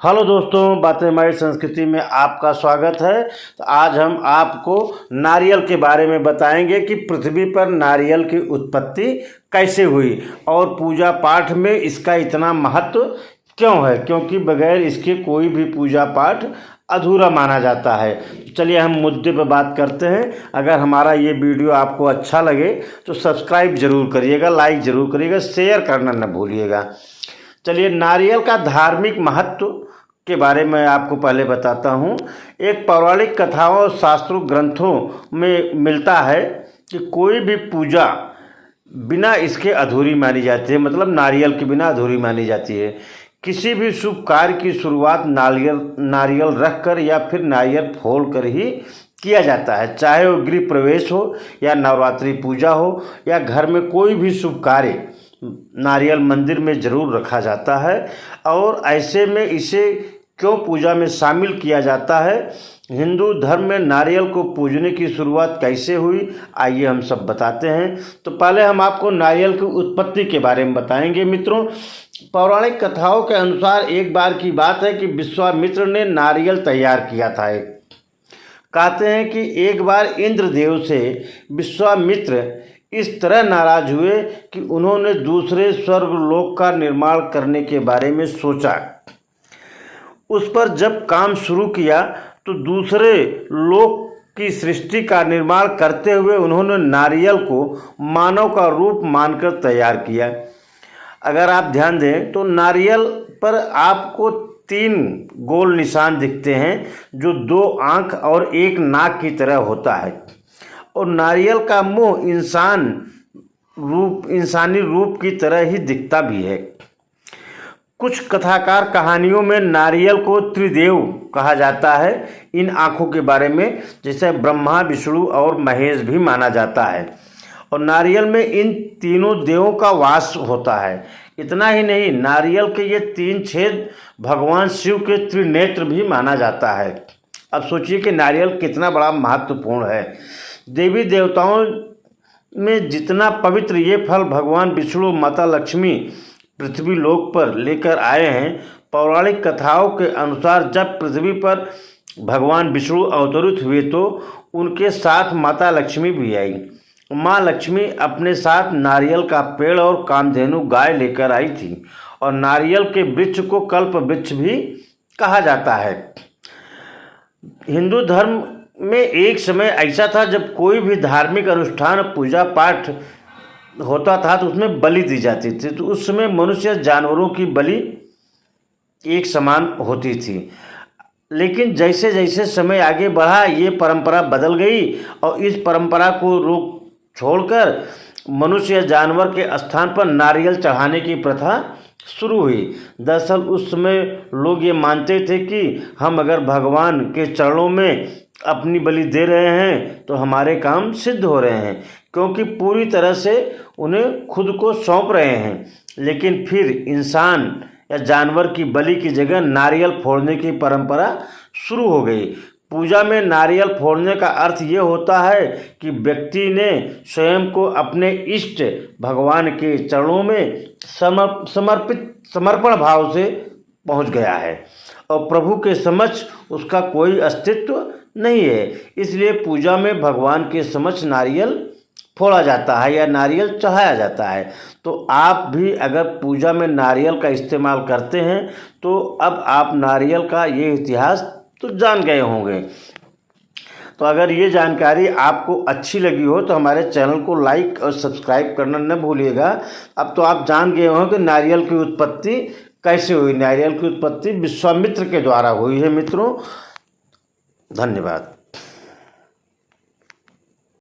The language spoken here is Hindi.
हेलो दोस्तों, बातें हमारी संस्कृति में आपका स्वागत है। तो आज हम आपको नारियल के बारे में बताएंगे कि पृथ्वी पर नारियल की उत्पत्ति कैसे हुई और पूजा पाठ में इसका इतना महत्व क्यों है, क्योंकि बगैर इसके कोई भी पूजा पाठ अधूरा माना जाता है। चलिए हम मुद्दे पर बात करते हैं। अगर हमारा ये वीडियो आपको अच्छा लगे तो सब्सक्राइब ज़रूर करिएगा, लाइक ज़रूर करिएगा, शेयर करना न भूलिएगा। चलिए नारियल का धार्मिक महत्व के बारे में आपको पहले बताता हूँ। एक पौराणिक कथाओं और शास्त्रों ग्रंथों में मिलता है कि कोई भी पूजा बिना इसके अधूरी मानी जाती है, मतलब नारियल के बिना अधूरी मानी जाती है। किसी भी शुभ कार्य की शुरुआत नारियल रख कर या फिर नारियल फोड़ कर ही किया जाता है, चाहे वो गृह प्रवेश हो या नवरात्रि पूजा हो या घर में कोई भी शुभ कार्य, नारियल मंदिर में ज़रूर रखा जाता है। और ऐसे में इसे क्यों पूजा में शामिल किया जाता है, हिंदू धर्म में नारियल को पूजने की शुरुआत कैसे हुई, आइए हम सब बताते हैं। तो पहले हम आपको नारियल की उत्पत्ति के बारे में बताएंगे। मित्रों, पौराणिक कथाओं के अनुसार एक बार की बात है कि विश्वामित्र ने नारियल तैयार किया था। कहते हैं कि एक बार इंद्रदेव से विश्वामित्र इस तरह नाराज हुए कि उन्होंने दूसरे स्वर्गलोक का निर्माण करने के बारे में सोचा। उस पर जब काम शुरू किया तो दूसरे लोक की सृष्टि का निर्माण करते हुए उन्होंने नारियल को मानव का रूप मानकर तैयार किया। अगर आप ध्यान दें तो नारियल पर आपको 3 गोल निशान दिखते हैं जो 2 आँख और 1 नाक की तरह होता है। और नारियल का मुंह इंसानी रूप की तरह ही दिखता भी है। कुछ कथाकार कहानियों में नारियल को त्रिदेव कहा जाता है। इन आँखों के बारे में जैसे ब्रह्मा, विष्णु और महेश भी माना जाता है। और नारियल में इन तीनों देवों का वास होता है। इतना ही नहीं, नारियल के ये 3 छेद भगवान शिव के त्रिनेत्र भी माना जाता है। अब सोचिए कि नारियल कितना बड़ा महत्वपूर्ण है। देवी देवताओं में जितना पवित्र ये फल भगवान विष्णु माता लक्ष्मी पृथ्वी लोक पर लेकर आए हैं। पौराणिक कथाओं के अनुसार जब पृथ्वी पर भगवान विष्णु अवतरित हुए तो उनके साथ माता लक्ष्मी भी आई। माँ लक्ष्मी अपने साथ नारियल का पेड़ और कामधेनु गाय लेकर आई थी। और नारियल के वृक्ष को कल्प वृक्ष भी कहा जाता है। हिंदू धर्म में एक समय ऐसा था जब कोई भी धार्मिक अनुष्ठान, पूजा पाठ होता था तो उसमें बलि दी जाती थी। तो उस समय मनुष्य जानवरों की बलि एक समान होती थी। लेकिन जैसे जैसे समय आगे बढ़ा ये परंपरा बदल गई और इस परंपरा को छोड़कर मनुष्य जानवर के स्थान पर नारियल चढ़ाने की प्रथा शुरू हुई। दरअसल उस समय लोग ये मानते थे कि हम अगर भगवान के चरणों में अपनी बलि दे रहे हैं तो हमारे काम सिद्ध हो रहे हैं, क्योंकि पूरी तरह से उन्हें खुद को सौंप रहे हैं। लेकिन फिर इंसान या जानवर की बलि की जगह नारियल फोड़ने की परंपरा शुरू हो गई। पूजा में नारियल फोड़ने का अर्थ ये होता है कि व्यक्ति ने स्वयं को अपने इष्ट भगवान के चरणों में समर्पण भाव से पहुंच गया है और प्रभु के समक्ष उसका कोई अस्तित्व नहीं है। इसलिए पूजा में भगवान के समक्ष नारियल फोड़ा जाता है या नारियल चढ़ाया जाता है। तो आप भी अगर पूजा में नारियल का इस्तेमाल करते हैं तो अब आप नारियल का ये इतिहास तो जान गए होंगे। तो अगर ये जानकारी आपको अच्छी लगी हो तो हमारे चैनल को लाइक और सब्सक्राइब करना न भूलिएगा। अब तो आप जान गए होंगे कि नारियल की उत्पत्ति कैसे हुई। नारियल की उत्पत्ति विश्वामित्र के द्वारा हुई है। मित्रों, धन्यवाद।